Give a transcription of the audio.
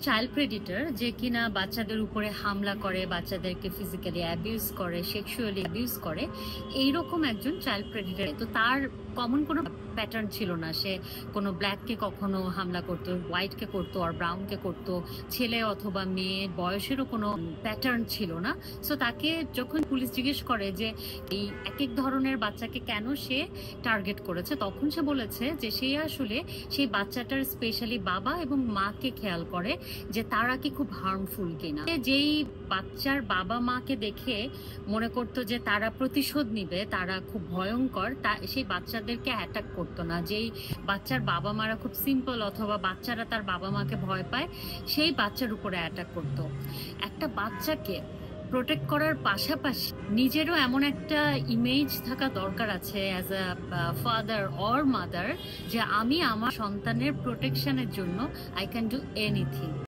Child Predator যে কিনা বাচ্চাদের উপরে হামলা করে, বাচ্চাদেরকে ফিজিক্যালি অ্যাবিউজ করে, সেক্সুয়ালি অ্যাবিউজ করে, এইরকম একজন চাইল্ড প্রেডিটর। তো তার কমন কোনো প্যাটার্ন ছিল না। সে কোনো ব্ল্যাককে কখনো হামলা করতো, হোয়াইটকে করতো, আর ব্রাউনকে করতো, ছেলে অথবা মেয়ে বয়সেরও কোনো প্যাটার্ন ছিল না। সো তাকে যখন পুলিশ জিজ্ঞেস করে যে এই এক এক ধরনের বাচ্চাকে কেন সে টার্গেট করেছে, তখন সে বলেছে যে সে আসলে সেই বাচ্চাটার স্পেশালি বাবা এবং মাকে খেয়াল করে যে তারা কি খুব হার্মফুল কিনা। যেই বাচ্চার বাবা মাকে দেখে মনে করতো যে তারা প্রতিশোধ নিবে, তারা খুব ভয়ঙ্কর, সেই বাচ্চাদেরকে অ্যাটাক করতো না। যেই বাচ্চার বাবা মারা খুব সিম্পল অথবা বাচ্চারা তার বাবা মাকে ভয় পায়, সেই বাচ্চার উপরে অ্যাটাক করতো। একটা বাচ্চাকে প্রোটেক্ট করার পাশাপাশি নিজেরও এমন একটা ইমেজ থাকা দরকার আছে as a father or mother, যে আমি আমার সন্তানের প্রোটেকশনের জন্য আই ক্যান ডু এনিথিং।